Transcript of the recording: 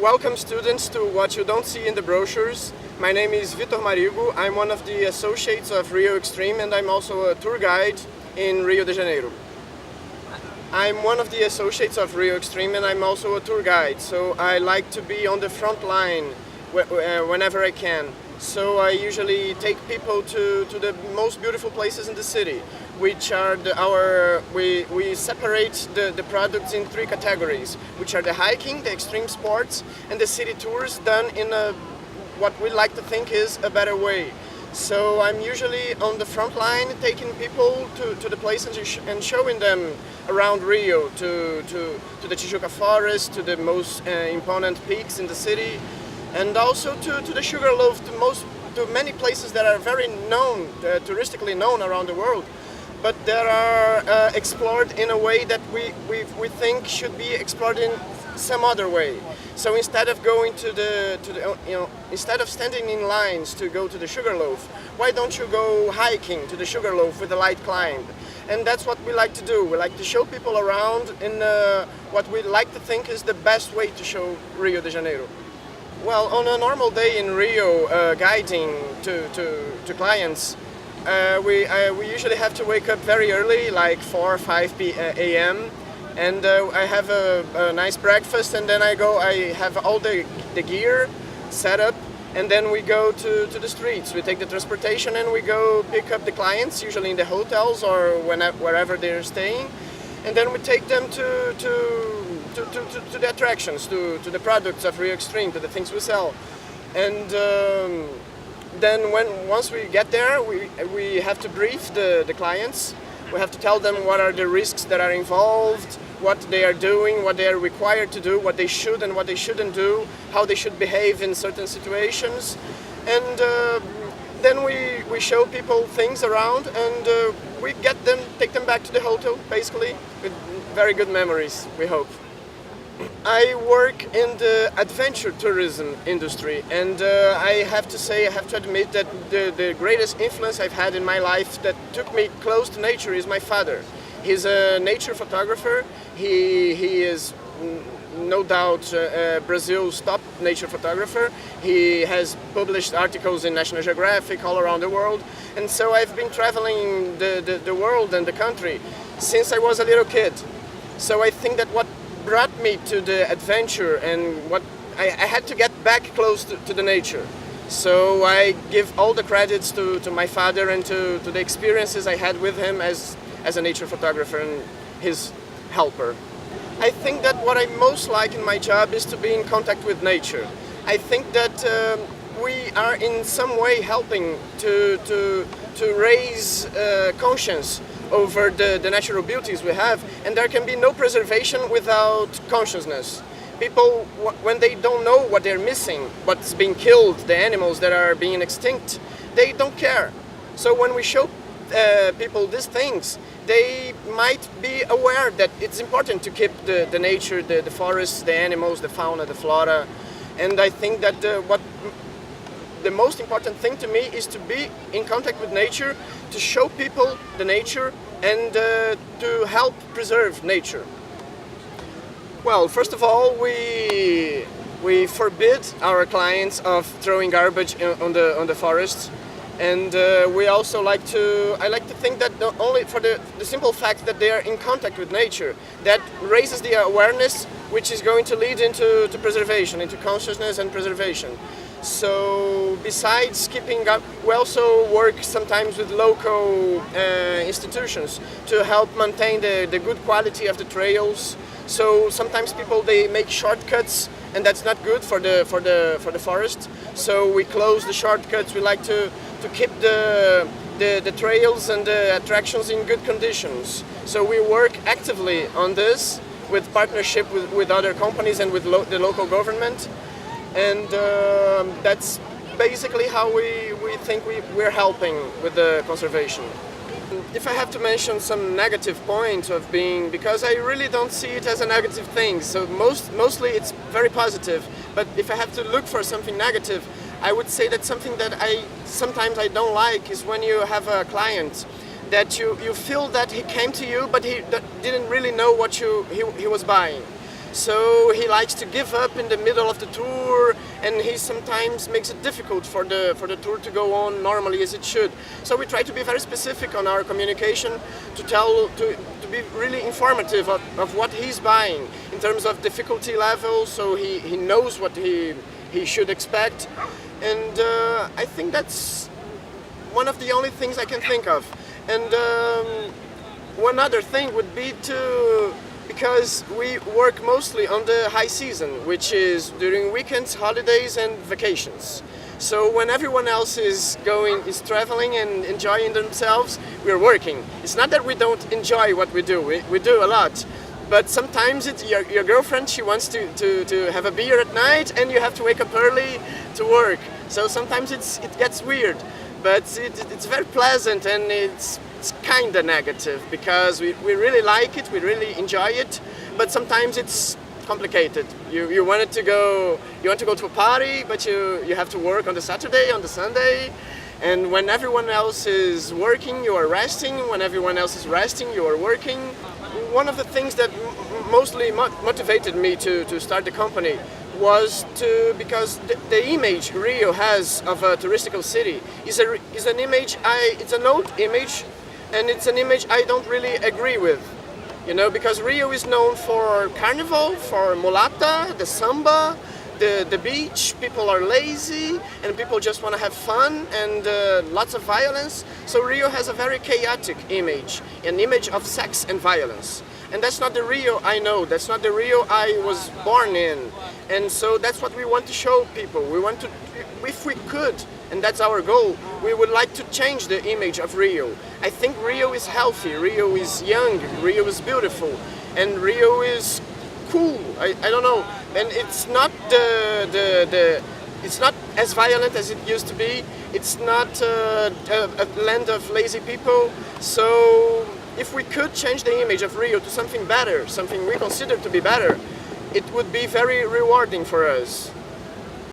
welcome students to what you don't see in the brochures. My name is Vitor Marigo. I'm one of the associates of Rio Extreme and I'm also a tour guide in Rio de Janeiro. I'm one of the associates of Rio Extreme and I'm also a tour guide, so I like to be on the front line whenever I can. So I usually take people to the most beautiful places in the city, which are we separate the products in three categories, which are the hiking, the extreme sports, and the city tours done in what we like to think is a better way. So I'm usually on the front line taking people to the places and showing them around Rio, to the Tijuca forest, to the most important peaks in the city, and also to the Sugarloaf, to many places that are very known, touristically known around the world, but that are explored in a way that we think should be explored in some other way. So instead of going instead of standing in lines to go to the Sugarloaf, why don't you go hiking to the Sugarloaf with a light climb? And that's what we like to do. We like to show people around in what we like to think is the best way to show Rio de Janeiro. Well, on a normal day in Rio, guiding to clients, we usually have to wake up very early, like 4 or 5 a.m. And I have a nice breakfast, and then I have all the gear set up, and then we go to the streets. We take the transportation and we go pick up the clients, usually in the hotels or wherever they're staying, and then we take them to the attractions, to the products of Rio Extreme, to the things we sell. And then once we get there, we have to brief the clients. We have to tell them what are the risks that are involved, what they are doing, what they are required to do, what they should and what they shouldn't do, how they should behave in certain situations. And then we show people things around, and we take them back to the hotel, basically, with very good memories, we hope. I work in the adventure tourism industry, and I have to admit that the greatest influence I've had in my life that took me close to nature is my father. He's a nature photographer. He is no doubt Brazil's top nature photographer. He has published articles in National Geographic all around the world, and so I've been traveling the world and the country since I was a little kid. So I think that what brought me to the adventure and what I had to get back close to the nature. So I give all the credits to my father and to the experiences I had with him as a nature photographer and his helper. I think that what I most like in my job is to be in contact with nature. I think that we are in some way helping to raise conscience over the natural beauties we have, and there can be no preservation without consciousness. People, when they don't know what they're missing, what's being killed, the animals that are being extinct, they don't care. So when we show people these things, they might be aware that it's important to keep the nature, the forests, the animals, the fauna, the flora. And I think that the most important thing to me is to be in contact with nature, to show people the nature, and to help preserve nature. Well, first of all, we forbid our clients of throwing garbage on the forests, and we also I like to think that only for the simple fact that they are in contact with nature, that raises the awareness, which is going to lead into preservation, into consciousness and preservation. So besides keeping up, we also work sometimes with local institutions to help maintain the good quality of the trails. So sometimes people, they make shortcuts, and that's not good for the forest. So we close the shortcuts. We like to keep the trails and the attractions in good conditions. So we work actively on this with partnership with other companies and with the local government. And that's basically how we think we're helping with the conservation. If I have to mention some negative points of being, because I really don't see it as a negative thing, so mostly it's very positive, but if I have to look for something negative, I would say that something that sometimes I don't like is when you have a client that you feel that he came to you, but he didn't really know what he was buying. So he likes to give up in the middle of the tour, and he sometimes makes it difficult for the tour to go on normally as it should. So we try to be very specific on our communication to be really informative of what he's buying in terms of difficulty level, so he knows what he should expect. And I think that's one of the only things I can think of. And one other thing would be because we work mostly on the high season, which is during weekends, holidays and vacations. So when everyone else is traveling and enjoying themselves, we're working. It's not that we don't enjoy what we do. We do a lot. But sometimes it's your girlfriend, she wants to have a beer at night and you have to wake up early to work. So sometimes it gets weird. But it's very pleasant, and it's kind of negative because we really like it, we really enjoy it, but sometimes it's complicated. You want to go to a party, but you have to work on the Saturday, on the Sunday, and when everyone else is working, you are resting. When everyone else is resting, you are working. One of the things that mostly motivated me to start the company was because the image Rio has of a touristical city is an image it's an old image, and it's an image I don't really agree with, because Rio is known for carnival, for mulata, the samba, the beach. People are lazy and people just want to have fun, and lots of violence. So Rio has a very chaotic image, an image of sex and violence. And that's not the Rio I know, that's not the Rio I was born in. And so that's what we want to show people. We want to, if we could, and that's our goal, we would like to change the image of Rio. I think Rio is healthy, Rio is young, Rio is beautiful, and Rio is cool. I don't know. And it's not it's not as violent as it used to be. It's not a land of lazy people. So if we could change the image of Rio to something better, something we consider to be better, it would be very rewarding for us.